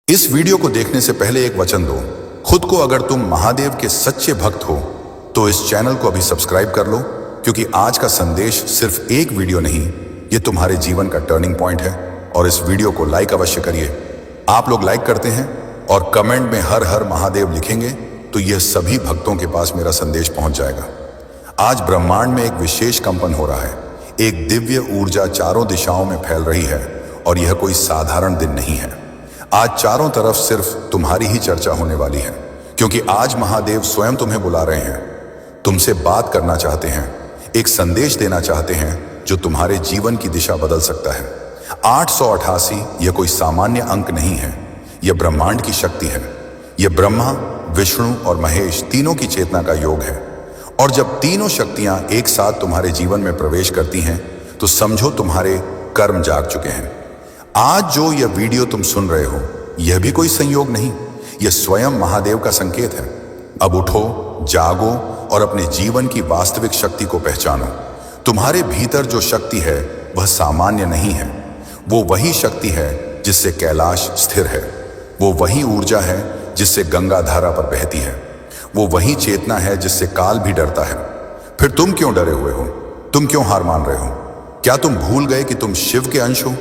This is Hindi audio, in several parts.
इस वीडियो को देखने से पहले एक वचन दो। खुद को अगर तुम महादेव के सच्चे भक्त हो तो इस चैनल को अभी सब्सक्राइब कर लो, क्योंकि आज का संदेश सिर्फ एक वीडियो नहीं, ये तुम्हारे जीवन का टर्निंग पॉइंट है। और इस वीडियो को लाइक अवश्य करिए। आप लोग लाइक करते हैं और कमेंट में हर हर महादेव लिखेंगे तो यह सभी भक्तों के पास मेरा संदेश पहुंच जाएगा। आज ब्रह्मांड में एक विशेष कंपन हो रहा है। एक दिव्य ऊर्जा चारों दिशाओं में फैल रही है और यह कोई साधारण दिन नहीं है। आज चारों तरफ सिर्फ तुम्हारी ही चर्चा होने वाली है, क्योंकि आज महादेव स्वयं तुम्हें बुला रहे हैं, तुमसे बात करना चाहते हैं, एक संदेश देना चाहते हैं जो तुम्हारे जीवन की दिशा बदल सकता है। 888 यह कोई सामान्य अंक नहीं है, यह ब्रह्मांड की शक्ति है। यह ब्रह्मा, विष्णु और महेश तीनों की चेतना का योग है। और जब तीनों शक्तियां एक साथ तुम्हारे जीवन में प्रवेश करती हैं तो समझो तुम्हारे कर्म जाग चुके हैं। आज जो यह वीडियो तुम सुन रहे हो, यह भी कोई संयोग नहीं, यह स्वयं महादेव का संकेत है। अब उठो, जागो और अपने जीवन की वास्तविक शक्ति को पहचानो। तुम्हारे भीतर जो शक्ति है वह सामान्य नहीं है। वो वही शक्ति है जिससे कैलाश स्थिर है। वो वही ऊर्जा है जिससे गंगा धारा पर बहती है। वो वही चेतना है जिससे काल भी डरता है। फिर तुम क्यों डरे हुए हो? तुम क्यों हार मान रहे हो? क्या तुम भूल गए कि तुम शिव के अंश हो?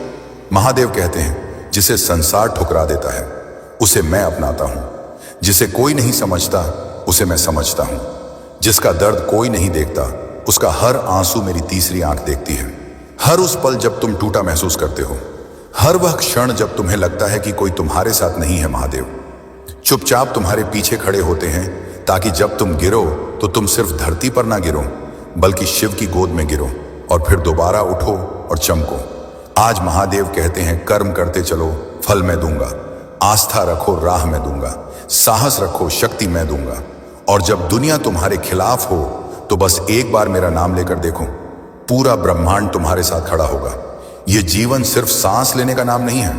महादेव कहते हैं, जिसे संसार ठुकरा देता है उसे मैं अपनाता हूं। जिसे कोई नहीं समझता उसे मैं समझता हूं। जिसका दर्द कोई नहीं देखता उसका हर आंसू मेरी तीसरी आंख देखती है। हर उस पल जब तुम टूटा महसूस करते हो, हर वह क्षण जब तुम्हें लगता है कि कोई तुम्हारे साथ नहीं है, महादेव चुपचाप तुम्हारे पीछे खड़े होते हैं, ताकि जब तुम गिरो तो तुम सिर्फ धरती पर ना गिरो, बल्कि शिव की गोद में गिरो और फिर दोबारा उठो और चमको। आज महादेव कहते हैं, कर्म करते चलो, फल मैं दूंगा। आस्था रखो, राह मैं दूंगा। साहस रखो, शक्ति मैं दूंगा। और जब दुनिया तुम्हारे खिलाफ हो तो बस एक बार मेरा नाम लेकर देखो, पूरा ब्रह्मांड तुम्हारे साथ खड़ा होगा। यह जीवन सिर्फ सांस लेने का नाम नहीं है,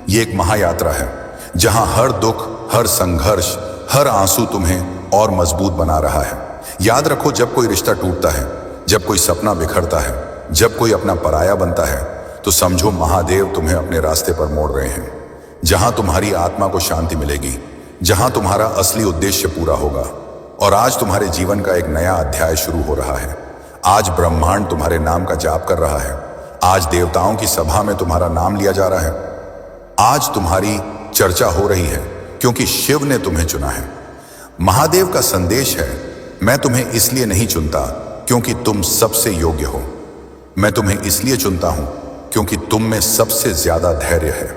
यह एक महायात्रा है, जहां हर दुख, हर संघर्ष, हर आंसू तुम्हें और मजबूत बना रहा है। याद रखो, जब कोई रिश्ता टूटता है, जब कोई सपना बिखरता है, जब कोई अपना पराया बनता है, तो समझो महादेव तुम्हें अपने रास्ते पर मोड़ रहे हैं, जहां तुम्हारी आत्मा को शांति मिलेगी, जहां तुम्हारा असली उद्देश्य पूरा होगा। और आज तुम्हारे जीवन का एक नया अध्याय शुरू हो रहा है। आज ब्रह्मांड तुम्हारे नाम का जाप कर रहा है। आज देवताओं की सभा में तुम्हारा नाम लिया जा रहा है। आज तुम्हारी चर्चा हो रही है, क्योंकि शिव ने तुम्हें चुना है। महादेव का संदेश है, मैं तुम्हें इसलिए नहीं चुनता क्योंकि तुम सबसे योग्य हो। मैं तुम्हें इसलिए चुनता हूं क्योंकि तुम में सबसे ज्यादा धैर्य है,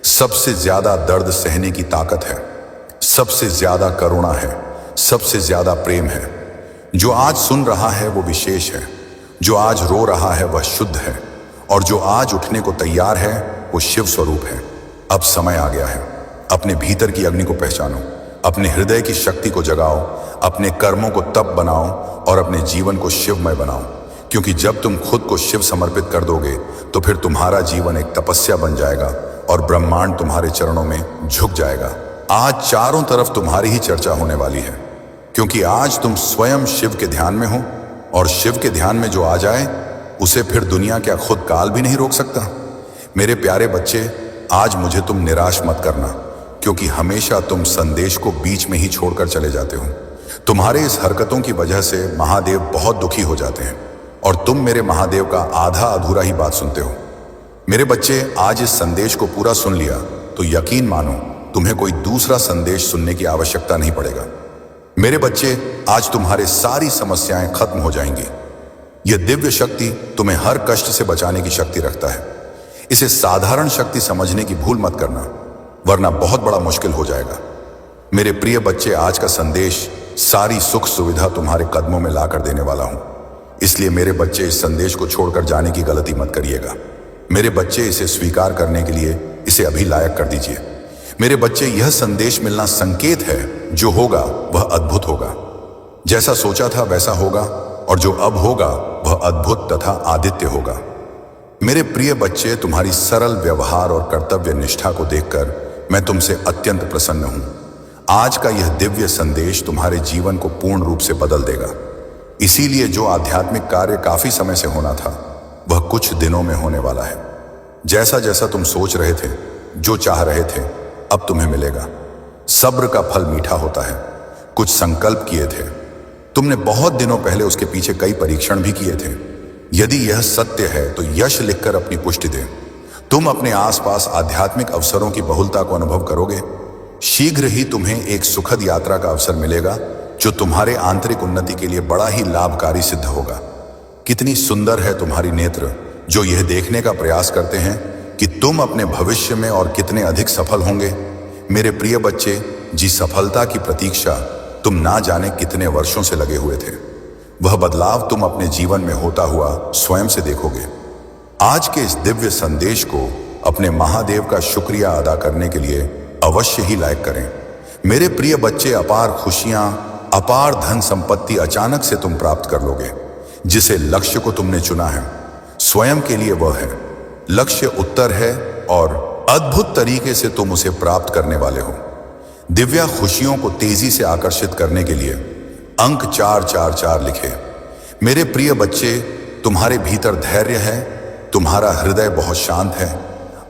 सबसे ज्यादा दर्द सहने की ताकत है, सबसे ज्यादा करुणा है, सबसे ज्यादा प्रेम है। जो आज सुन रहा है वो विशेष है, जो आज रो रहा है वह शुद्ध है, और जो आज उठने को तैयार है वो शिव स्वरूप है। अब समय आ गया है, अपने भीतर की अग्नि को पहचानो, अपने हृदय की शक्ति को जगाओ, अपने कर्मों को तप बनाओ और अपने जीवन को शिवमय बनाओ। क्योंकि जब तुम खुद को शिव समर्पित कर दोगे तो फिर तुम्हारा जीवन एक तपस्या बन जाएगा और ब्रह्मांड तुम्हारे चरणों में झुक जाएगा। आज चारों तरफ तुम्हारी ही चर्चा होने वाली है, क्योंकि आज तुम स्वयं शिव के ध्यान में हो, और शिव के ध्यान में जो आ जाए उसे फिर दुनिया क्या खुद काल भी नहीं रोक सकता। मेरे प्यारे बच्चे, आज मुझे तुम निराश मत करना, क्योंकि हमेशा तुम संदेश को बीच में ही छोड़कर चले जाते हो। तुम्हारे इस हरकतों की वजह से महादेव बहुत दुखी हो जाते हैं और तुम मेरे महादेव का आधा अधूरा ही बात सुनते हो। मेरे बच्चे, आज इस संदेश को पूरा सुन लिया तो यकीन मानो तुम्हें कोई दूसरा संदेश सुनने की आवश्यकता नहीं पड़ेगा। मेरे बच्चे, आज तुम्हारे सारी समस्याएं खत्म हो जाएंगी। यह दिव्य शक्ति तुम्हें हर कष्ट से बचाने की शक्ति रखता है। इसे साधारण शक्ति समझने की भूल मत करना, वरना बहुत बड़ा मुश्किल हो जाएगा। मेरे प्रिय बच्चे, आज का संदेश सारी सुख सुविधा तुम्हारे कदमों में लाकर देने वाला हूं। इसलिए मेरे बच्चे, इस संदेश को छोड़कर जाने की गलती मत करिएगा। मेरे बच्चे, इसे स्वीकार करने के लिए इसे अभी लायक कर दीजिए। मेरे बच्चे, यह संदेश मिलना संकेत है, जो होगा वह अद्भुत होगा। जैसा सोचा था वैसा होगा, और जो अब होगा वह अद्भुत तथा आदित्य होगा। मेरे प्रिय बच्चे, तुम्हारी सरल व्यवहार और कर्तव्य निष्ठा को देखकर मैं तुमसे अत्यंत प्रसन्न हूं। आज का यह दिव्य संदेश तुम्हारे जीवन को पूर्ण रूप से बदल देगा। इसीलिए जो आध्यात्मिक कार्य काफी समय से होना था, वह कुछ दिनों में होने वाला है। जैसा जैसा तुम सोच रहे थे, जो चाह रहे थे, अब तुम्हें मिलेगा। सब्र का फल मीठा होता है। कुछ संकल्प किए थे तुमने बहुत दिनों पहले, उसके पीछे कई परीक्षण भी किए थे। यदि यह सत्य है तो यश लिखकर अपनी पुष्टि दे। तुम अपने आसपास आध्यात्मिक अवसरों की बहुलता को अनुभव करोगे। शीघ्र ही तुम्हें एक सुखद यात्रा का अवसर मिलेगा जो तुम्हारे आंतरिक उन्नति के लिए बड़ा ही लाभकारी सिद्ध होगा। कितनी सुंदर है तुम्हारी नेत्र जो यह देखने का प्रयास करते हैं कि तुम अपने भविष्य में और कितने अधिक सफल होंगे। मेरे प्रिय बच्चे, जिस सफलता की प्रतीक्षा तुम ना जाने कितने वर्षों से लगे हुए थे, वह बदलाव तुम अपने जीवन में होता हुआ स्वयं से देखोगे। आज के इस दिव्य संदेश को अपने महादेव का शुक्रिया अदा करने के लिए अवश्य ही लाइक करें। मेरे प्रिय बच्चे, अपार खुशियां, अपार धन संपत्ति अचानक से तुम प्राप्त कर लोगे। जिसे लक्ष्य को तुमने चुना है स्वयं के लिए, वह है लक्ष्य उत्तर है और अद्भुत तरीके से तुम उसे प्राप्त करने वाले हो। दिव्या खुशियों को तेजी से आकर्षित करने के लिए अंक 444 लिखे। मेरे प्रिय बच्चे, तुम्हारे भीतर धैर्य है, तुम्हारा हृदय बहुत शांत है।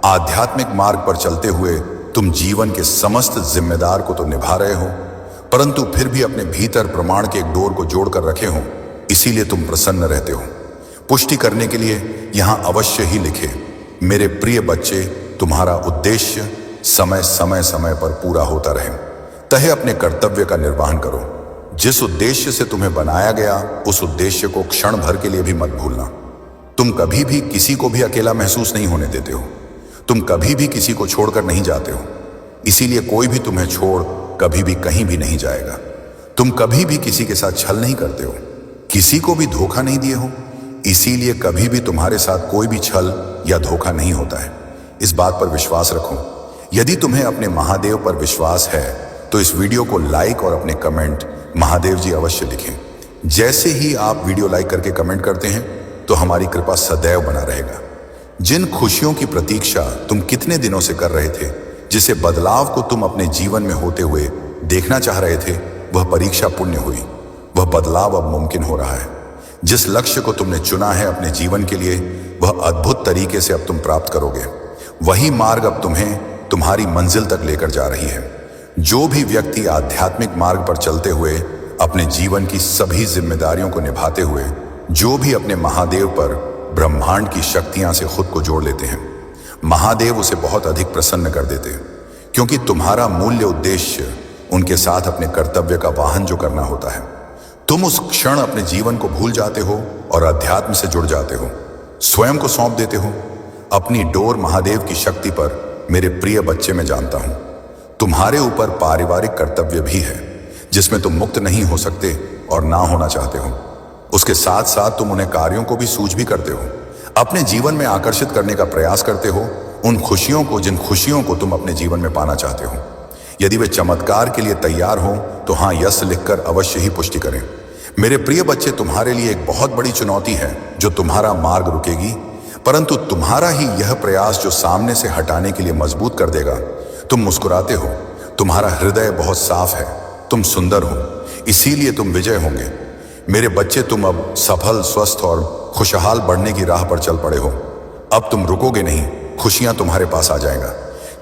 आध्यात्मिक मार्ग पर चलते हुए तुम जीवन के समस्त जिम्मेदार को तो निभा रहे हो, परंतु फिर भी अपने भीतर प्रमाण के एक डोर को जोड़कर रखे हो, इसीलिए तुम प्रसन्न रहते हो। पुष्टि करने के लिए यहां अवश्य ही लिखे। मेरे प्रिय बच्चे, तुम्हारा उद्देश्य समय समय पर पूरा होता रहे। तहे अपने कर्तव्य का निर्वहन करो। जिस उद्देश्य से तुम्हें बनाया गया, उस उद्देश्य को क्षण भर के लिए भी मत भूलना। तुम कभी भी किसी को भी अकेला महसूस नहीं होने देते हो। तुम कभी भी किसी को छोड़कर नहीं जाते हो, इसीलिए कोई भी तुम्हें छोड़ कभी भी कहीं भी नहीं जाएगा। तुम कभी भी किसी के साथ छल नहीं करते हो, किसी को भी धोखा नहीं दिए हो, इसीलिए कभी भी तुम्हारे साथ कोई भी छल या धोखा नहीं होता है। इस बात पर विश्वास रखो। यदि तुम्हें अपने महादेव पर विश्वास है तो इस वीडियो को लाइक और अपने कमेंट महादेव जी अवश्य लिखें। जैसे ही आप वीडियो लाइक करके कमेंट करते हैं तो हमारी कृपा सदैव बना रहेगा। जिन खुशियों की प्रतीक्षा तुम कितने दिनों से कर रहे थे, जिसे बदलाव को तुम अपने जीवन में होते हुए देखना चाह रहे थे, वह परीक्षा पुण्य हुई। वह बदलाव अब मुमकिन हो रहा है। जिस लक्ष्य को तुमने चुना है अपने जीवन के लिए, वह अद्भुत तरीके से अब तुम प्राप्त करोगे। वही मार्ग अब तुम्हें तुम्हारी मंजिल तक लेकर जा रही है। जो भी व्यक्ति आध्यात्मिक मार्ग पर चलते हुए अपने जीवन की सभी जिम्मेदारियों को निभाते हुए, जो भी अपने महादेव पर ब्रह्मांड की शक्तियां से खुद को जोड़ लेते हैं, महादेव उसे बहुत अधिक प्रसन्न कर देते हैं, क्योंकि तुम्हारा मूल्य उद्देश्य उनके साथ अपने कर्तव्य का वाहन जो करना होता है। तुम उस क्षण अपने जीवन को भूल जाते हो और अध्यात्म से जुड़ जाते हो, स्वयं को सौंप देते हो। अपनी डोर महादेव की शक्ति पर मेरे प्रिय बच्चे, मैं जानता हूं तुम्हारे ऊपर पारिवारिक कर्तव्य भी है जिसमें तुम मुक्त नहीं हो सकते और ना होना चाहते हो। उसके साथ साथ तुम उन्हें कार्यों को भी सूझ भी करते हो, अपने जीवन में आकर्षित करने का प्रयास करते हो उन खुशियों को, जिन खुशियों को तुम अपने जीवन में पाना चाहते हो। यदि वे चमत्कार के लिए तैयार हो तो हाँ यस लिखकर अवश्य ही पुष्टि करें। मेरे प्रिय बच्चे, तुम्हारे लिए एक बहुत बड़ी चुनौती है जो तुम्हारा मार्ग रुकेगी, परंतु तुम्हारा ही यह प्रयास जो सामने से हटाने के लिए मजबूत कर देगा। तुम मुस्कुराते हो, तुम्हारा हृदय बहुत साफ है, तुम सुंदर हो, इसीलिए तुम विजय होंगे। मेरे बच्चे, तुम अब सफल, स्वस्थ और खुशहाल बढ़ने की राह पर चल पड़े हो। अब तुम रुकोगे नहीं, खुशियां तुम्हारे पास आ जाएगा,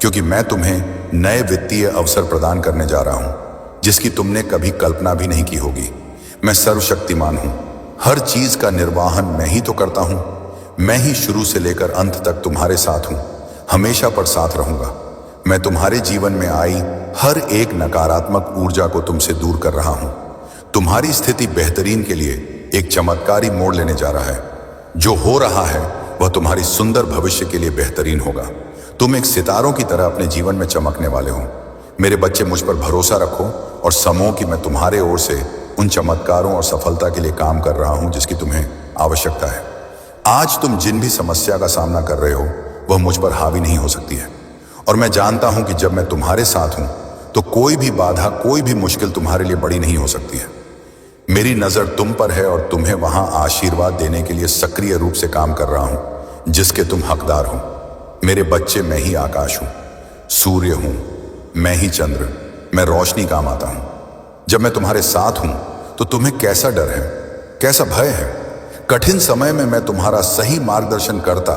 क्योंकि मैं तुम्हें नए वित्तीय अवसर प्रदान करने जा रहा हूं जिसकी तुमने कभी कल्पना भी नहीं की होगी। मैं सर्वशक्तिमान हूं, हर चीज का निर्वाहन मैं ही तो करता हूं। मैं ही शुरू से लेकर अंत तक तुम्हारे साथ हूं, हमेशा पर साथ रहूंगा। मैं तुम्हारे जीवन में आई हर एक नकारात्मक ऊर्जा को तुमसे दूर कर रहा हूं। तुम्हारी स्थिति बेहतरीन के लिए एक चमत्कारी मोड़ लेने जा रहा है। जो हो रहा है वह तुम्हारी सुंदर भविष्य के लिए बेहतरीन होगा। तुम एक सितारों की तरह अपने जीवन में चमकने वाले हो। मेरे बच्चे, मुझ पर भरोसा रखो और समझो कि मैं तुम्हारे ओर से उन चमत्कारों और सफलता के लिए काम कर रहा हूं जिसकी तुम्हें आवश्यकता है। आज तुम जिन भी समस्या का सामना कर रहे हो वह मुझ पर हावी नहीं हो सकती है, और मैं जानता हूं कि जब मैं तुम्हारे साथ हूं तो कोई भी बाधा, कोई भी मुश्किल तुम्हारे लिए बड़ी नहीं हो सकती है। मेरी नजर तुम पर है और तुम्हें वहां आशीर्वाद देने के लिए सक्रिय रूप से काम कर रहा हूं जिसके तुम हकदार हो। मेरे बच्चे, मैं ही आकाश हूं, सूर्य हूं, मैं ही चंद्र, मैं रोशनी काम आता हूं। जब मैं तुम्हारे साथ हूं तो तुम्हें कैसा डर है, कैसा भय है। कठिन समय में मैं तुम्हारा सही मार्गदर्शन करता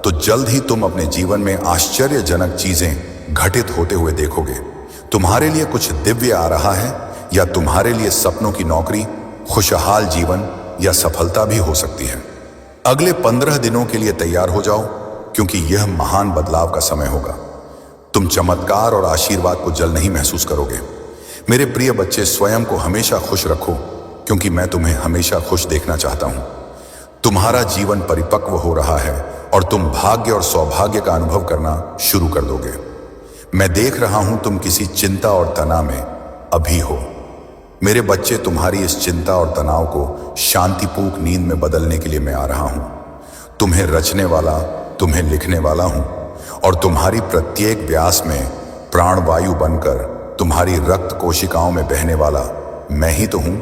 तो जल्द ही तुम अपने जीवन में आश्चर्यजनक चीजें घटित होते हुए देखोगे। तुम्हारे लिए कुछ दिव्य आ रहा है, या तुम्हारे लिए सपनों की नौकरी, खुशहाल जीवन या सफलता भी हो सकती है। अगले 15 दिनों के लिए तैयार हो जाओ, क्योंकि यह महान बदलाव का समय होगा। तुम चमत्कार और आशीर्वाद को जल्द नहीं महसूस करोगे। मेरे प्रिय बच्चे, स्वयं को हमेशा खुश रखो, क्योंकि मैं तुम्हें हमेशा खुश देखना चाहता हूं। तुम्हारा जीवन परिपक्व हो रहा है और तुम भाग्य और सौभाग्य का अनुभव करना शुरू कर दोगे। मैं देख रहा हूं तुम किसी चिंता और तनाव में अभी हो। मेरे बच्चे, तुम्हारी इस चिंता और तनाव को शांतिपूर्ण नींद में बदलने के लिए मैं आ रहा हूं। तुम्हें रचने वाला, तुम्हें लिखने वाला हूं, और तुम्हारी प्रत्येक व्यास में प्राणवायु बनकर तुम्हारी रक्त कोशिकाओं में बहने वाला मैं ही तो हूं।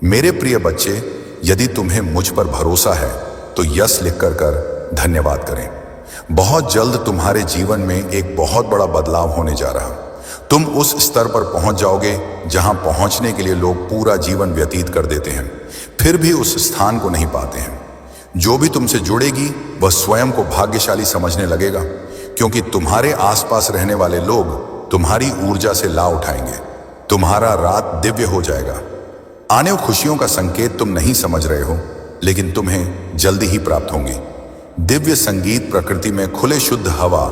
मेरे प्रिय बच्चे, यदि तुम्हें मुझ पर भरोसा है तो यस लिखकर कर धन्यवाद करें। बहुत जल्द तुम्हारे जीवन में एक बहुत बड़ा बदलाव होने जा रहा। तुम उस स्तर पर पहुंच जाओगे जहां पहुंचने के लिए लोग पूरा जीवन व्यतीत कर देते हैं, फिर भी उस स्थान को नहीं पाते हैं। जो भी तुमसे जुड़ेगी वह स्वयं को भाग्यशाली समझने लगेगा, क्योंकि तुम्हारे आसपास रहने वाले लोग तुम्हारी ऊर्जा से लाभ उठाएंगे। तुम्हारा रात दिव्य हो जाएगा। आने वाली खुशियों का संकेत तुम नहीं समझ रहे हो, लेकिन तुम्हें जल्दी ही प्राप्त होंगी। दिव्य संगीत, प्रकृति में खुले शुद्ध हवा,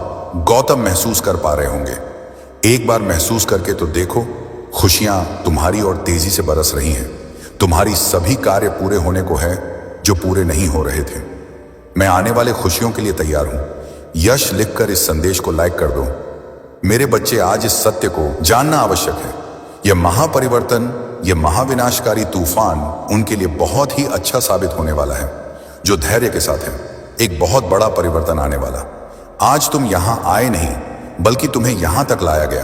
गौतम महसूस कर पा रहे होंगे। एक बार महसूस करके तो देखो, खुशियां तुम्हारी ओर तेजी से बरस रही हैं। तुम्हारी सभी कार्य पूरे होने को है जो पूरे नहीं हो रहे थे। मैं आने वाले खुशियों के लिए तैयार हूं। यश लिखकर इस संदेश को लाइक कर दो। मेरे बच्चे, आज इस सत्य को जानना आवश्यक है। यह महापरिवर्तन, यह महाविनाशकारी तूफान उनके लिए बहुत ही अच्छा साबित होने वाला है जो धैर्य के साथ है। एक बहुत बड़ा परिवर्तन आने वाला। आज तुम यहां आए नहीं, बल्कि तुम्हें यहां तक लाया गया,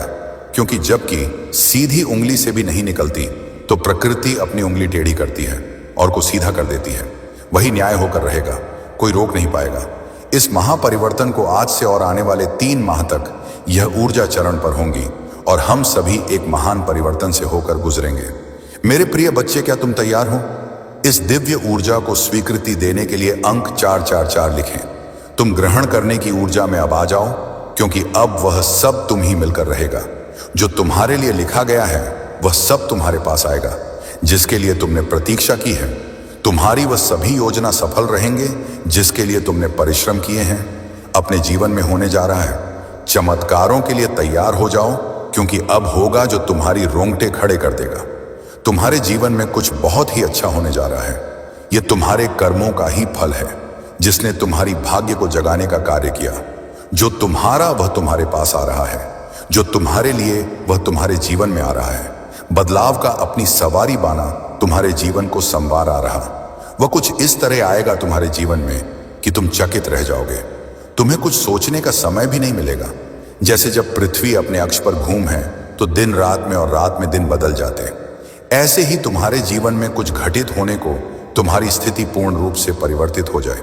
क्योंकि जबकि सीधी उंगली से भी नहीं निकलती तो प्रकृति अपनी उंगली टेढ़ी करती है और को सीधा कर देती है। वही न्याय होकर रहेगा, कोई रोक नहीं पाएगा। इस महापरिवर्तन को आज से और आने वाले 3 माह तक यह ऊर्जा चरण पर होंगी और हम सभी एक महान परिवर्तन से होकर गुजरेंगे। मेरे प्रिय बच्चे, क्या तुम तैयार हो? इस दिव्य ऊर्जा को स्वीकृति देने के लिए अंक 444 लिखें। तुम ग्रहण करने की ऊर्जा में अब आ जाओ, क्योंकि अब वह सब तुम ही मिलकर रहेगा। जो तुम्हारे लिए लिखा गया है वह सब तुम्हारे पास आएगा, जिसके लिए तुमने प्रतीक्षा की है। तुम्हारी वह सभी योजना सफल रहेंगे जिसके लिए तुमने परिश्रम किए हैं। अपने जीवन में होने जा रहा है। चमत्कारों के लिए तैयार हो जाओ, क्योंकि अब होगा जो तुम्हारी रोंगटे खड़े कर देगा। तुम्हारे जीवन में कुछ बहुत ही अच्छा होने जा रहा है। यह तुम्हारे कर्मों का ही फल है, जिसने तुम्हारी भाग्य को जगाने का कार्य किया। जो तुम्हारा वह तुम्हारे पास आ रहा है, जो तुम्हारे लिए वह तुम्हारे जीवन में आ रहा है। बदलाव का अपनी सवारी बाना तुम्हारे जीवन को संवार आ रहा। वह कुछ इस तरह आएगा तुम्हारे जीवन में कि तुम चकित रह जाओगे। तुम्हें कुछ सोचने का समय भी नहीं मिलेगा। जैसे जब पृथ्वी अपने अक्ष पर घूम है तो दिन रात में और रात में दिन बदल जाते, ऐसे ही तुम्हारे जीवन में कुछ घटित होने को तुम्हारी स्थिति पूर्ण रूप से परिवर्तित हो जाए।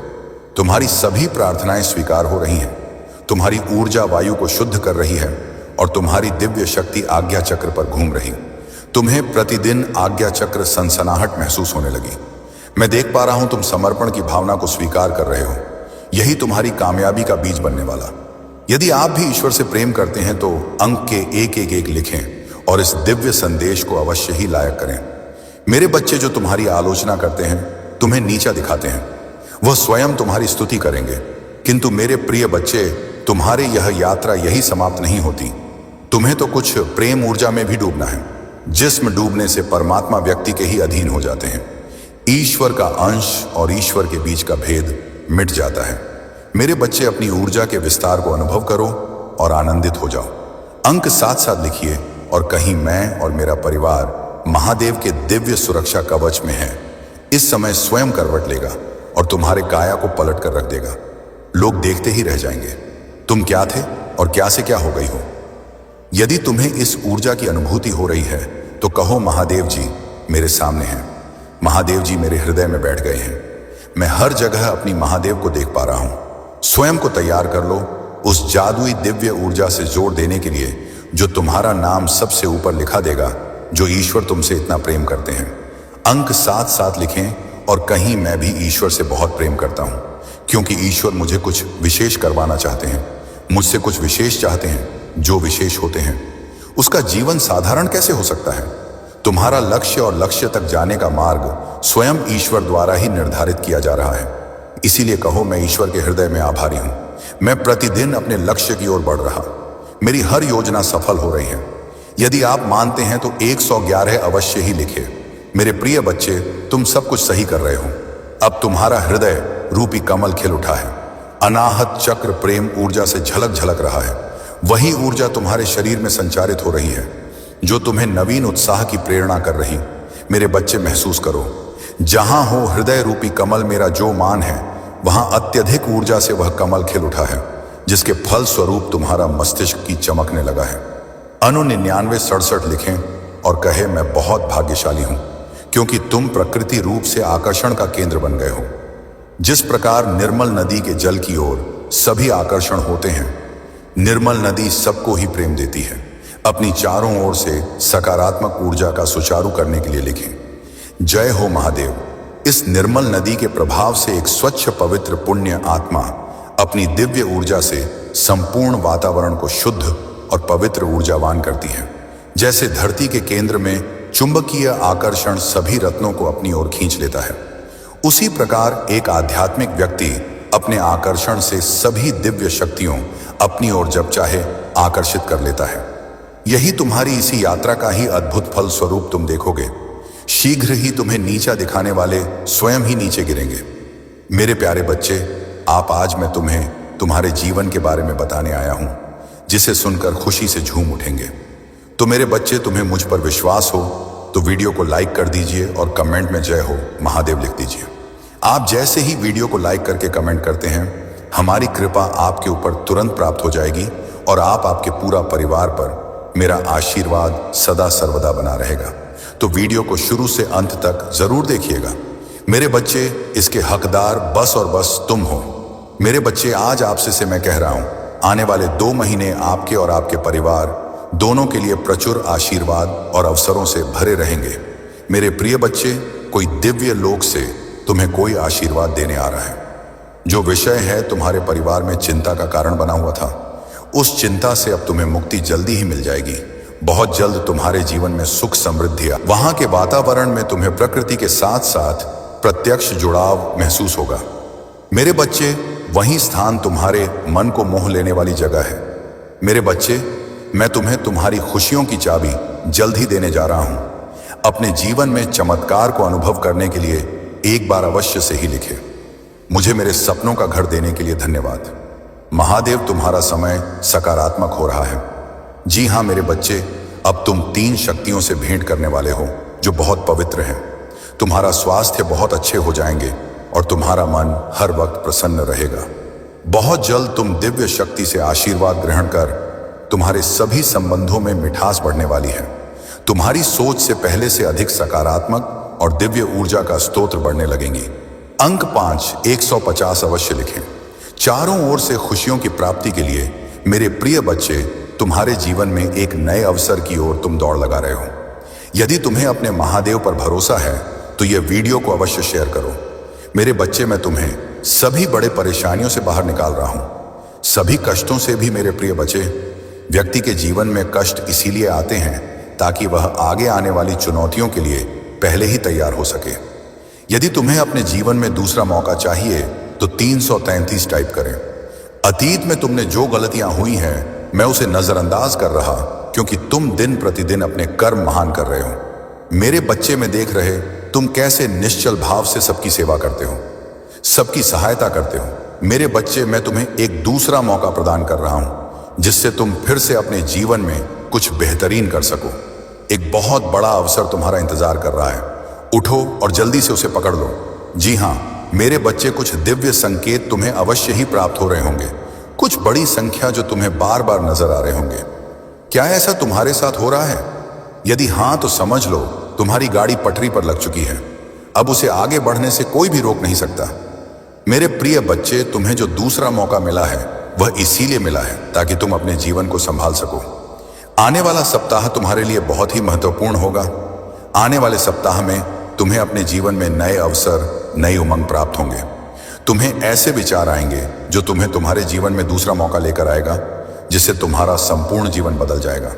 तुम्हारी सभी प्रार्थनाएं स्वीकार हो रही हैं। तुम्हारी ऊर्जा वायु को शुद्ध कर रही है और तुम्हारी दिव्य शक्ति आज्ञा चक्र पर घूम रही। तुम्हें प्रतिदिन आज्ञा चक्र सनसनाहट महसूस होने लगी। मैं देख पा रहा हूं तुम समर्पण की भावना को स्वीकार कर रहे हो। यही तुम्हारी कामयाबी का बीज बनने वाला। यदि आप भी ईश्वर से प्रेम करते हैं तो अंक के 111 लिखें और इस दिव्य संदेश को अवश्य ही लायक करें। मेरे बच्चे, जो तुम्हारी आलोचना करते हैं, तुम्हें नीचा दिखाते हैं, वह स्वयं तुम्हारी स्तुति करेंगे। किंतु मेरे प्रिय बच्चे, तुम्हारी यह यात्रा यही समाप्त नहीं होती। तुम्हें तो कुछ प्रेम ऊर्जा में भी डूबना है। जिस्म डूबने से परमात्मा व्यक्ति के ही अधीन हो जाते हैं। ईश्वर का अंश और ईश्वर के बीच का भेद मिट जाता है। मेरे बच्चे, अपनी ऊर्जा के विस्तार को अनुभव करो और आनंदित हो जाओ। अंक 7 लिखिए और कहीं मैं और मेरा परिवार महादेव के दिव्य सुरक्षा कवच में है। इस समय स्वयं करवट लेगा और तुम्हारे काया को पलट कर रख देगा। लोग देखते ही रह जाएंगे तुम क्या थे और क्या से क्या हो गई हो। यदि तुम्हें इस ऊर्जा की अनुभूति हो रही है तो कहो, महादेव जी मेरे सामने हैं। महादेव जी मेरे हृदय में बैठ गए हैं। मैं हर जगह अपनी महादेव को देख पा रहा हूं। स्वयं को तैयार कर लो उस जादुई दिव्य ऊर्जा से जोड़ देने के लिए, जो तुम्हारा नाम सबसे ऊपर लिखा देगा, जो ईश्वर तुमसे इतना प्रेम करते हैं। अंक 7 लिखें और कहीं मैं भी ईश्वर से बहुत प्रेम करता हूं, क्योंकि ईश्वर मुझे कुछ विशेष करवाना चाहते हैं। मुझसे कुछ विशेष चाहते हैं जो विशेष होते हैं। उसका जीवन साधारण कैसे हो सकता है? तुम्हारा लक्ष्य और लक्ष्य तक जाने का मार्ग स्वयं ईश्वर द्वारा ही निर्धारित किया जा रहा है। इसीलिए कहो, मैं ईश्वर के हृदय में आभारी हूं। मैं प्रतिदिन अपने लक्ष्य की ओर बढ़ रहा। मेरी हर योजना सफल हो रही है। यदि आप मानते हैं तो 111 अवश्य ही लिखे। मेरे प्रिय बच्चे, तुम सब कुछ सही कर रहे हो। अब तुम्हारा हृदय रूपी कमल खिल उठा है। अनाहत चक्र प्रेम ऊर्जा से झलक झलक रहा है। वही ऊर्जा तुम्हारे शरीर में संचारित हो रही है जो तुम्हें नवीन उत्साह की प्रेरणा कर रही। मेरे बच्चे, महसूस करो, जहां हो हृदय रूपी कमल मेरा जो मान है, वहां अत्यधिक ऊर्जा से वह कमल खिल उठा है, जिसके फल स्वरूप तुम्हारा मस्तिष्क की चमकने लगा है। अनु 9967 लिखें और कहे, मैं बहुत भाग्यशाली हूं क्योंकि तुम प्रकृति रूप से आकर्षण का केंद्र बन गए हो। जिस प्रकार निर्मल नदी के जल की ओर सभी आकर्षण होते हैं, निर्मल नदी सबको ही प्रेम देती है। अपनी चारों ओर से सकारात्मक ऊर्जा का सुचारू करने के लिए लिखें, जय हो महादेव। इस निर्मल नदी के प्रभाव से एक स्वच्छ पवित्र पुण्य आत्मा अपनी दिव्य ऊर्जा से संपूर्ण वातावरण को शुद्ध और पवित्र ऊर्जावान करती है। जैसे धरती के केंद्र में चुंबकीय आकर्षण सभी रत्नों को अपनी ओर खींच लेता है, उसी प्रकार एक आध्यात्मिक व्यक्ति अपने आकर्षण से सभी दिव्य शक्तियों अपनी ओर जब चाहे आकर्षित कर लेता है। यही तुम्हारी इसी यात्रा का ही अद्भुत फल स्वरूप तुम देखोगे। शीघ्र ही तुम्हें नीचा दिखाने वाले स्वयं ही नीचे गिरेंगे। मेरे प्यारे बच्चे, आज मैं तुम्हें तुम्हारे जीवन के बारे में बताने आया हूं, जिसे सुनकर खुशी से झूम उठेंगे। तो मेरे बच्चे, तुम्हें मुझ पर विश्वास हो तो वीडियो को लाइक कर दीजिए और कमेंट में जय हो महादेव लिख दीजिए। आप जैसे ही वीडियो को लाइक करके कमेंट करते हैं, हमारी कृपा आपके ऊपर तुरंत प्राप्त हो जाएगी और आपके पूरा परिवार पर मेरा आशीर्वाद सदा सर्वदा बना रहेगा। तो वीडियो को शुरू से अंत तक जरूर देखिएगा। मेरे बच्चे, इसके हकदार बस और बस तुम हो। मेरे बच्चे, आज आपसे से मैं कह रहा हूं, आने वाले 2 महीने आपके और आपके परिवार दोनों के लिए प्रचुर आशीर्वाद और अवसरों से भरे रहेंगे। मेरे प्रिय बच्चे, कोई दिव्य लोक से तुम्हें कोई आशीर्वाद देने आ रहा है। जो विषय है तुम्हारे परिवार में चिंता का कारण बना हुआ था, उस चिंता से अब तुम्हें मुक्ति जल्दी ही मिल जाएगी। बहुत जल्द तुम्हारे जीवन में सुख समृद्धि, वहां के वातावरण में तुम्हें प्रकृति के साथ साथ प्रत्यक्ष जुड़ाव महसूस होगा। मेरे बच्चे, वही स्थान तुम्हारे मन को मोह लेने वाली जगह है। मेरे बच्चे, मैं तुम्हें तुम्हारी खुशियों की चाबी जल्द ही देने जा रहा हूं। अपने जीवन में चमत्कार को अनुभव करने के लिए एक बार अवश्य से ही लिखे, मुझे मेरे सपनों का घर देने के लिए धन्यवाद। महादेव, तुम्हारा समय सकारात्मक हो रहा है। जी हाँ मेरे बच्चे, अब तुम 3 शक्तियों से भेंट करने वाले हो जो बहुत पवित्र हैं। तुम्हारा स्वास्थ्य बहुत अच्छे हो जाएंगे और तुम्हारा मन हर वक्त प्रसन्न रहेगा। बहुत जल्द तुम दिव्य शक्ति से आशीर्वाद ग्रहण कर तुम्हारे सभी संबंधों में मिठास बढ़ने वाली है। तुम्हारी सोच से पहले से अधिक सकारात्मक और दिव्य ऊर्जा का स्तोत्र बढ़ने लगेंगी। अंक 5 150 अवश्य लिखें। चारों ओर से खुशियों की प्राप्ति के लिए मेरे प्रिय बच्चे, तुम्हारे जीवन में एक नए अवसर की ओर तुम दौड़ लगा रहे हो। यदि तुम्हें अपने महादेव पर भरोसा है तो यह वीडियो को अवश्य शेयर करो। मेरे बच्चे, मैं तुम्हें सभी बड़े परेशानियों से बाहर निकाल रहा हूं, सभी कष्टों से भी। मेरे प्रिय बच्चे, व्यक्ति के जीवन में कष्ट इसीलिए आते हैं ताकि वह आगे आने वाली चुनौतियों के लिए पहले ही तैयार हो सके। यदि तुम्हें अपने जीवन में दूसरा मौका चाहिए तो 333 टाइप करें। अतीत में तुमने जो गलतियां हुई हैं, मैं उसे नजरअंदाज कर रहा क्योंकि तुम दिन प्रतिदिन अपने कर्म महान कर रहे हो। मेरे बच्चे, में देख रहे तुम कैसे निश्चल भाव से सबकी सेवा करते हो, सबकी सहायता करते हो। मेरे बच्चे, मैं तुम्हें एक दूसरा मौका प्रदान कर रहा हूं जिससे तुम फिर से अपने जीवन में कुछ बेहतरीन कर सको। एक बहुत बड़ा अवसर तुम्हारा इंतजार कर रहा है। उठो और जल्दी से उसे पकड़ लो। जी हाँ मेरे बच्चे, कुछ दिव्य संकेत तुम्हें अवश्य ही प्राप्त हो रहे होंगे। कुछ बड़ी संख्या जो तुम्हें बार बार नजर आ रहे होंगे। क्या ऐसा तुम्हारे साथ हो रहा है? यदि हां तो समझ लो तुम्हारी गाड़ी पटरी पर लग चुकी है। अब उसे आगे बढ़ने से कोई भी रोक नहीं सकता। मेरे प्रिय बच्चे, तुम्हें जो दूसरा मौका मिला है वह इसीलिए मिला है ताकि तुम अपने जीवन को संभाल सको। आने वाला सप्ताह तुम्हारे लिए बहुत ही महत्वपूर्ण होगा। आने वाले सप्ताह में तुम्हें अपने जीवन में नए अवसर, नई उमंग प्राप्त होंगे। तुम्हें ऐसे विचार आएंगे जो तुम्हें तुम्हारे जीवन में दूसरा मौका लेकर आएगा। जिससे तुम्हारा संपूर्ण जीवन बदल जाएगा।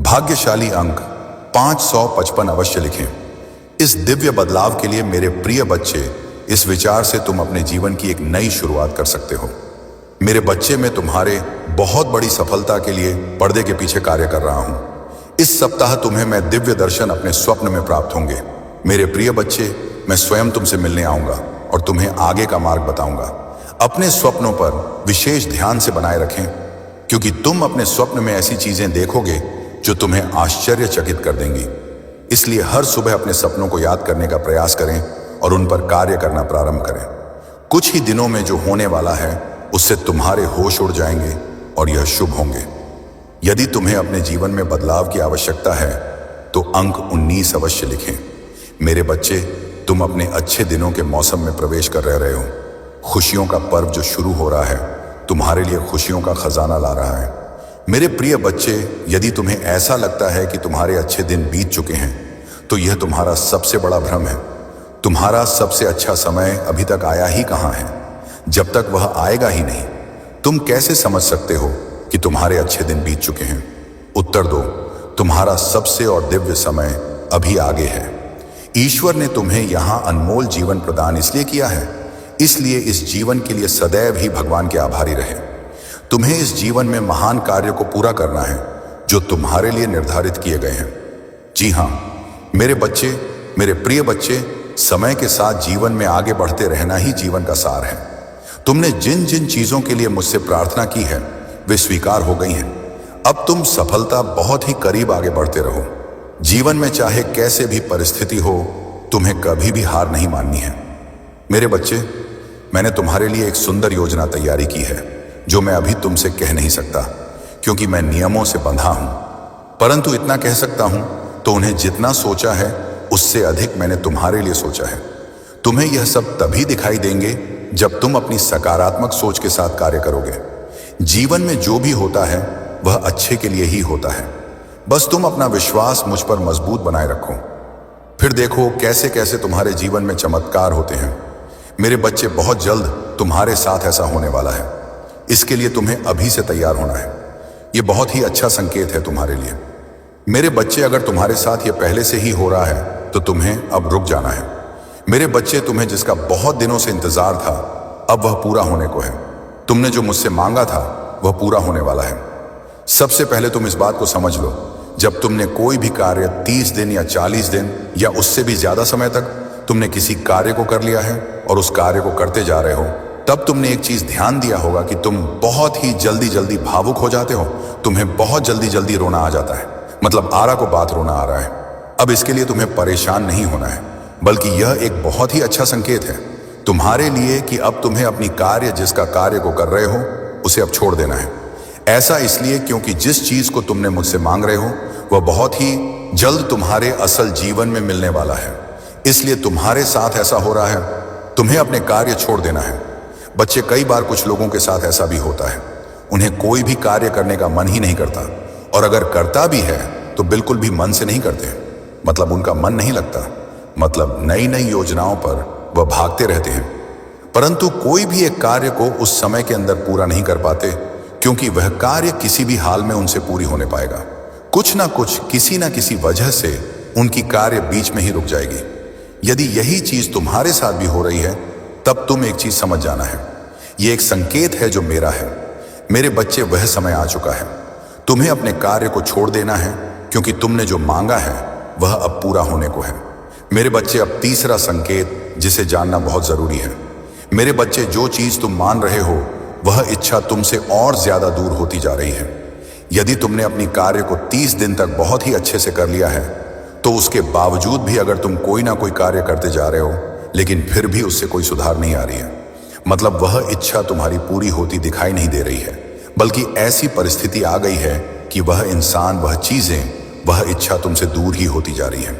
भाग्यशाली अंक 555 अवश्य लिखें। इस दिव्य बदलाव के लिए मेरे प्रिय बच्चे, इस विचार से तुम अपने जीवन की एक नई शुरुआत कर सकते हो। मेरे बच्चे, मैं तुम्हारे बहुत बड़ी सफलता के लिए पर्दे के पीछे कार्य कर रहा हूं। इस सप्ताह तुम्हें मैं दिव्य दर्शन अपने स्वप्न में प्राप्त होंगे। मेरे प्रिय बच्चे, मैं स्वयं तुमसे मिलने आऊंगा और तुम्हें आगे का मार्ग बताऊंगा। अपने स्वप्नों पर विशेष ध्यान से बनाए रखें, क्योंकि तुम अपने स्वप्न में ऐसी चीजें देखोगे जो तुम्हें आश्चर्यचकित कर देंगी। इसलिए हर सुबह अपने सपनों को याद करने का प्रयास करें और उन पर कार्य करना प्रारंभ करें। कुछ ही दिनों में जो होने वाला है उससे तुम्हारे होश उड़ जाएंगे और यह शुभ होंगे। यदि तुम्हें अपने जीवन में बदलाव की आवश्यकता है तो अंक 19 अवश्य लिखें। मेरे बच्चे, तुम अपने अच्छे दिनों के मौसम में प्रवेश कर रहे हो। खुशियों का पर्व जो शुरू हो रहा है तुम्हारे लिए खुशियों का खजाना ला रहा है। मेरे प्रिय बच्चे, यदि तुम्हें ऐसा लगता है कि तुम्हारे अच्छे दिन बीत चुके हैं तो यह तुम्हारा सबसे बड़ा भ्रम है। तुम्हारा सबसे अच्छा समय अभी तक आया ही कहां है। जब तक वह आएगा ही नहीं, तुम कैसे समझ सकते हो कि तुम्हारे अच्छे दिन बीत चुके हैं? उत्तर दो, तुम्हारा सबसे और दिव्य समय अभी आगे है। ईश्वर ने तुम्हें यहां अनमोल जीवन प्रदान इसलिए किया है, इसलिए इस जीवन के लिए सदैव ही भगवान के आभारी रहे। तुम्हें इस जीवन में महान कार्य को पूरा करना है जो तुम्हारे लिए निर्धारित किए गए हैं। जी हां, मेरे बच्चे, मेरे प्रिय बच्चे, समय के साथ जीवन में आगे बढ़ते रहना ही जीवन का सार है। तुमने जिन जिन चीजों के लिए मुझसे प्रार्थना की है वे स्वीकार हो गई हैं। अब तुम सफलता बहुत ही करीब आगे बढ़ते रहो। जीवन में चाहे कैसे भी परिस्थिति हो, तुम्हें कभी भी हार नहीं माननी है। मेरे बच्चे, मैंने तुम्हारे लिए एक सुंदर योजना तैयारी की है जो मैं अभी तुमसे कह नहीं सकता, क्योंकि मैं नियमों से बंधा हूं। परंतु इतना कह सकता हूं तो उन्हें जितना सोचा है उससे अधिक मैंने तुम्हारे लिए सोचा है। तुम्हें यह सब तभी दिखाई देंगे जब तुम अपनी सकारात्मक सोच के साथ कार्य करोगे। जीवन में जो भी होता है वह अच्छे के लिए ही होता है। बस तुम अपना विश्वास मुझ पर मजबूत बनाए रखो, फिर देखो कैसे कैसे तुम्हारे जीवन में चमत्कार होते हैं। मेरे बच्चे, बहुत जल्द तुम्हारे साथ ऐसा होने वाला है। इसके लिए तुम्हें अभी से तैयार होना है। यह बहुत ही अच्छा संकेत है तुम्हारे लिए। मेरे बच्चे, अगर तुम्हारे साथ यह पहले से ही हो रहा है तो तुम्हें अब रुक जाना है। मेरे बच्चे, तुम्हें जिसका बहुत दिनों से इंतजार था अब वह पूरा होने को है। तुमने जो मुझसे मांगा था वह पूरा होने वाला है। सबसे पहले तुम इस बात को समझ लो, जब तुमने कोई भी कार्य 30 दिन या 40 दिन या उससे भी ज्यादा समय तक तुमने किसी कार्य को कर लिया है और उस कार्य को करते जा रहे हो, तब तुमने एक चीज ध्यान दिया होगा कि तुम बहुत ही जल्दी जल्दी भावुक हो जाते हो। तुम्हें बहुत जल्दी जल्दी रोना आ जाता है, मतलब आरा को बात रोना आ रहा है। अब इसके लिए तुम्हें परेशान नहीं होना है, बल्कि यह एक बहुत ही अच्छा संकेत है तुम्हारे लिए कि अब तुम्हें अपनी कार्य जिसका कार्य को कर रहे हो उसे अब छोड़ देना है। ऐसा इसलिए क्योंकि जिस चीज को तुमने मुझसे मांग रहे हो वह बहुत ही जल्द तुम्हारे असल जीवन में मिलने वाला है। इसलिए तुम्हारे साथ ऐसा हो रहा है, तुम्हें अपने कार्य छोड़ देना है। बच्चे, कई बार कुछ लोगों के साथ ऐसा भी होता है, उन्हें कोई भी कार्य करने का मन ही नहीं करता, और अगर करता भी है तो बिल्कुल भी मन से नहीं करते, मतलब उनका मन नहीं लगता, मतलब नई नई योजनाओं पर वह भागते रहते हैं, परंतु कोई भी एक कार्य को उस समय के अंदर पूरा नहीं कर पाते, क्योंकि वह कार्य किसी भी हाल में उनसे पूरी होने पाएगा। कुछ ना कुछ, किसी ना किसी वजह से उनकी कार्य बीच में ही रुक जाएगी। यदि यही चीज तुम्हारे साथ भी हो रही है तब तुम एक चीज समझ जाना है, यह एक संकेत है जो मेरा है। मेरे बच्चे, वह समय आ चुका है, तुम्हें अपने कार्य को छोड़ देना है, क्योंकि तुमने जो मांगा है वह अब पूरा होने को है। मेरे बच्चे, अब तीसरा संकेत जिसे जानना बहुत जरूरी है। मेरे बच्चे, जो चीज तुम मान रहे हो वह इच्छा तुमसे और ज्यादा दूर होती जा रही है। यदि तुमने अपनी कार्य को 30 दिन तक बहुत ही अच्छे से कर लिया है तो उसके बावजूद भी अगर तुम कोई ना कोई कार्य करते जा रहे हो लेकिन फिर भी उससे कोई सुधार नहीं आ रही है, मतलब वह इच्छा तुम्हारी पूरी होती दिखाई नहीं दे रही है, बल्कि ऐसी परिस्थिति आ गई है कि वह इंसान, वह चीजें, वह इच्छा तुमसे दूर ही होती जा रही है,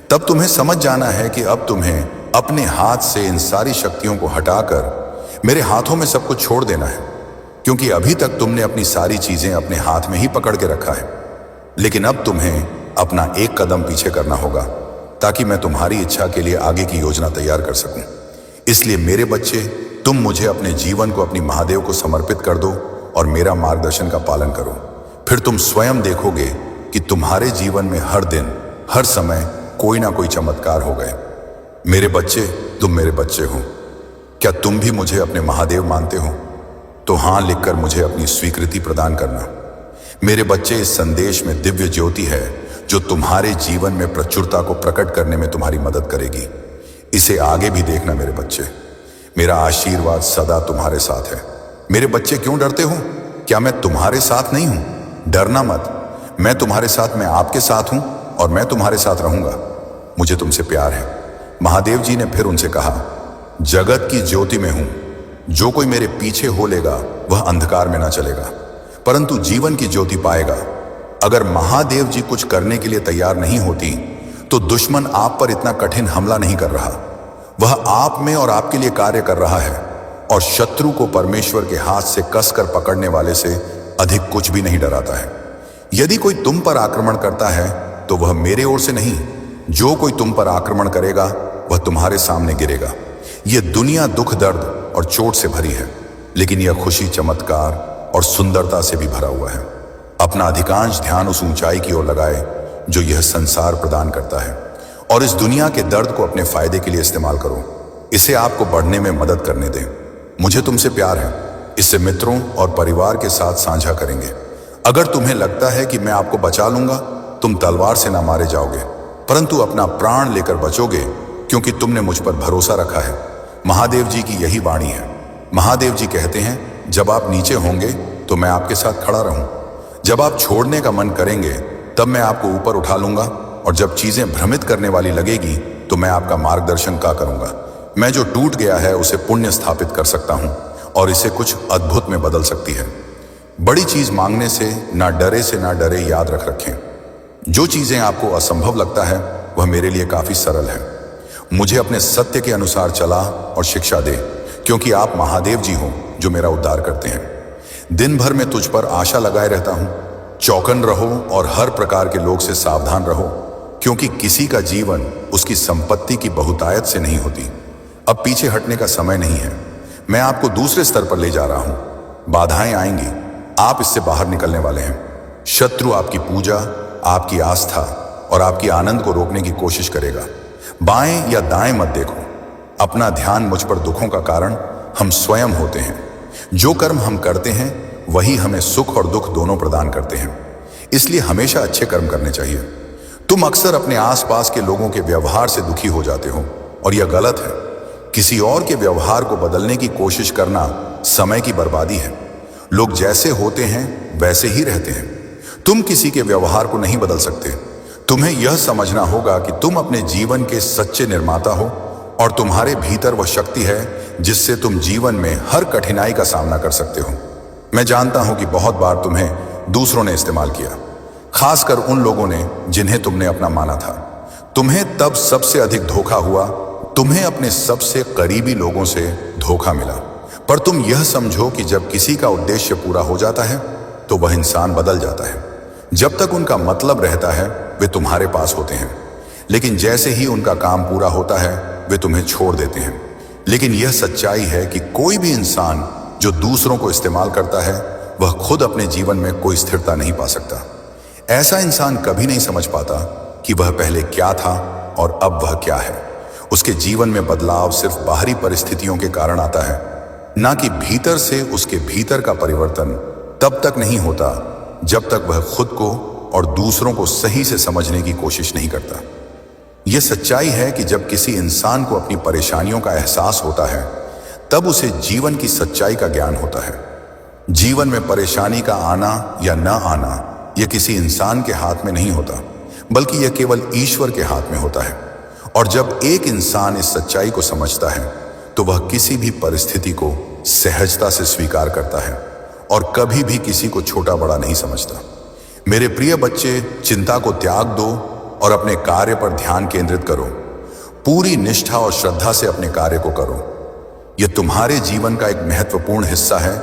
तब तुम्हें समझ जाना है कि अब तुम्हें अपने हाथ से इन सारी शक्तियों को हटाकर मेरे हाथों में सब कुछ छोड़ देना है। क्योंकि अभी तक तुमने अपनी सारी चीजें अपने हाथ में ही पकड़ के रखा है, लेकिन अब तुम्हें अपना एक कदम पीछे करना होगा ताकि मैं तुम्हारी इच्छा के लिए आगे की योजना तैयार कर सकूं। इसलिए मेरे बच्चे, तुम मुझे अपने जीवन को अपनी महादेव को समर्पित कर दो और मेरा मार्गदर्शन का पालन करो। फिर तुम स्वयं देखोगे कि तुम्हारे जीवन में हर दिन, हर समय कोई ना कोई चमत्कार हो गए। मेरे बच्चे, तुम मेरे बच्चे हो। क्या तुम भी मुझे अपने महादेव मानते हो? तो हाँ लिखकर मुझे अपनी स्वीकृति प्रदान करना। मेरे बच्चे, इस संदेश में दिव्य ज्योति है जो तुम्हारे जीवन में प्रचुरता को प्रकट करने में तुम्हारी मदद करेगी। इसे आगे भी देखना मेरे बच्चे। मेरा आशीर्वाद सदा तुम्हारे साथ है। मेरे बच्चे, क्यों डरते हो? क्या मैं तुम्हारे साथ नहीं हूं? डरना मत। मैं तुम्हारे साथ, मैं आपके साथ हूं और मैं तुम्हारे साथ रहूंगा। मुझे तुमसे प्यार है। महादेव जी ने फिर उनसे कहा, जगत की ज्योति में हूं। जो कोई मेरे पीछे हो लेगा वह अंधकार में ना चलेगा परंतु जीवन की ज्योति पाएगा। अगर महादेव जी कुछ करने के लिए तैयार नहीं होती तो दुश्मन आप पर इतना कठिन हमला नहीं कर रहा। वह आप में और आपके लिए कार्य कर रहा है और शत्रु को परमेश्वर के हाथ से कसकर पकड़ने वाले से अधिक कुछ भी नहीं डराता है। यदि कोई तुम पर आक्रमण करता है तो वह मेरे ओर से नहीं, जो कोई तुम पर आक्रमण करेगा वह तुम्हारे सामने गिरेगा। यह दुनिया दुख, दर्द और चोट से भरी है, लेकिन यह खुशी, चमत्कार और सुंदरता से भी भरा हुआ है। अपना अधिकांश ध्यान उस ऊंचाई की ओर लगाए जो यह संसार प्रदान करता है और इस दुनिया के दर्द को अपने फायदे के लिए इस्तेमाल करो। इसे आपको बढ़ने में मदद करने दें। मुझे तुमसे प्यार है। इससे मित्रों और परिवार के साथ साझा करेंगे। अगर तुम्हें लगता है कि मैं आपको बचा लूंगा, तुम तलवार से ना मारे जाओगे परंतु अपना प्राण लेकर बचोगे, क्योंकि तुमने मुझ पर भरोसा रखा है। महादेव जी की यही वाणी है। महादेव जी कहते हैं, जब आप नीचे होंगे तो मैं आपके साथ खड़ा रहूं। जब आप छोड़ने का मन करेंगे तब मैं आपको ऊपर उठा लूंगा और जब चीजें भ्रमित करने वाली लगेगी तो मैं आपका मार्गदर्शन करूंगा। मैं जो टूट गया है उसे पुण्य स्थापित कर सकता हूं और इसे कुछ अद्भुत में बदल सकती है। बड़ी चीज मांगने से ना डरे याद रखें। जो चीजें आपको असंभव लगता है वह मेरे लिए काफी सरल है। मुझे अपने सत्य के अनुसार चला और शिक्षा दे, क्योंकि आप महादेव जी हो जो मेरा उद्धार करते हैं। दिन भर मैं तुझ पर आशा लगाए रहता हूं। चौकन रहो और हर प्रकार के लोग से सावधान रहो, क्योंकि किसी का जीवन उसकी संपत्ति की बहुतायत से नहीं होती। अब पीछे हटने का समय नहीं है। मैं आपको दूसरे स्तर पर ले जा रहा हूं। बाधाएं आएंगी, आप इससे बाहर निकलने वाले हैं। शत्रु आपकी पूजा, आपकी आस्था और आपकी आनंद को रोकने की कोशिश करेगा। बाएं या दाएं मत देखो। अपना ध्यान मुझ पर। दुखों का कारण हम स्वयं होते हैं। जो कर्म हम करते हैं वही हमें सुख और दुख दोनों प्रदान करते हैं। इसलिए हमेशा अच्छे कर्म करने चाहिए। तुम अक्सर अपने आसपास के लोगों के व्यवहार से दुखी हो जाते हो और यह गलत है। किसी और के व्यवहार को बदलने की कोशिश करना समय की बर्बादी है। लोग जैसे होते हैं वैसे ही रहते हैं। तुम किसी के व्यवहार को नहीं बदल सकते। तुम्हें यह समझना होगा कि तुम अपने जीवन के सच्चे निर्माता हो और तुम्हारे भीतर वह शक्ति है जिससे तुम जीवन में हर कठिनाई का सामना कर सकते हो। मैं जानता हूं कि बहुत बार तुम्हें दूसरों ने इस्तेमाल किया, खासकर उन लोगों ने जिन्हें तुमने अपना माना था। तुम्हें तब सबसे अधिक धोखा हुआ, तुम्हें अपने सबसे करीबी लोगों से धोखा मिला। पर तुम यह समझो कि जब किसी का उद्देश्य पूरा हो जाता है तो वह इंसान बदल जाता है। जब तक उनका मतलब रहता है वे तुम्हारे पास होते हैं, लेकिन जैसे ही उनका काम पूरा होता है वे तुम्हें छोड़ देते हैं। लेकिन यह सच्चाई है कि कोई भी इंसान जो दूसरों को इस्तेमाल करता है वह खुद अपने जीवन में कोई स्थिरता नहीं पा सकता। ऐसा इंसान कभी नहीं समझ पाता कि वह पहले क्या था और अब वह क्या है। उसके जीवन में बदलाव सिर्फ बाहरी परिस्थितियों के कारण आता है, ना कि भीतर से। उसके भीतर का परिवर्तन तब तक नहीं होता जब तक वह खुद को और दूसरों को सही से समझने की कोशिश नहीं करता। यह सच्चाई है कि जब किसी इंसान को अपनी परेशानियों का एहसास होता है तब उसे जीवन की सच्चाई का ज्ञान होता है। जीवन में परेशानी का आना या न आना यह किसी इंसान के हाथ में नहीं होता, बल्कि यह केवल ईश्वर के हाथ में होता है। और जब एक इंसान इस सच्चाई को समझता है तो वह किसी भी परिस्थिति को सहजता से स्वीकार करता है और कभी भी किसी को छोटा बड़ा नहीं समझता। मेरे प्रिय बच्चे, चिंता को त्याग दो और अपने कार्य पर ध्यान केंद्रित करो। पूरी निष्ठा और श्रद्धा से अपने कार्य को करो। यह तुम्हारे जीवन का एक महत्वपूर्ण हिस्सा है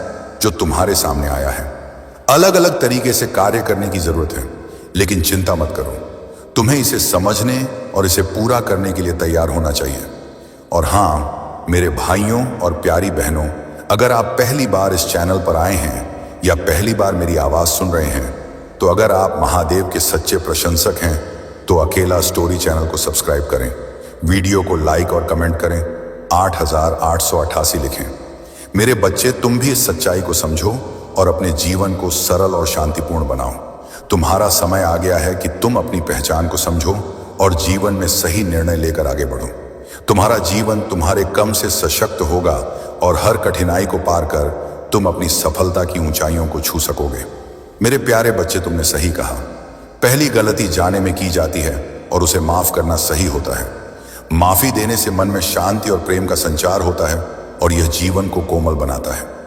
जो तुम्हारे सामने आया है। अलग अलग तरीके से कार्य करने की जरूरत है, लेकिन चिंता मत करो। तुम्हें इसे समझने और इसे पूरा करने के लिए तैयार होना चाहिए। और हाँ मेरे भाइयों और प्यारी बहनों, अगर आप पहली बार इस चैनल पर आए हैं या पहली बार मेरी आवाज सुन रहे हैं, तो अगर आप महादेव के सच्चे प्रशंसक हैं तो अकेला स्टोरी चैनल को सब्सक्राइब करें, वीडियो को लाइक और कमेंट करें, 8888 लिखें। मेरे बच्चे, तुम भी इस सच्चाई को समझो और अपने जीवन को सरल और शांतिपूर्ण बनाओ। तुम्हारा समय आ गया है कि तुम अपनी पहचान को समझो और जीवन में सही निर्णय लेकर आगे बढ़ो। तुम्हारा जीवन तुम्हारे कम से सशक्त होगा और हर कठिनाई को पार कर तुम अपनी सफलता की ऊंचाइयों को छू सकोगे। मेरे प्यारे बच्चे, तुमने सही कहा। पहली गलती जाने में की जाती है और उसे माफ करना सही होता है। माफी देने से मन में शांति और प्रेम का संचार होता है और यह जीवन को कोमल बनाता है।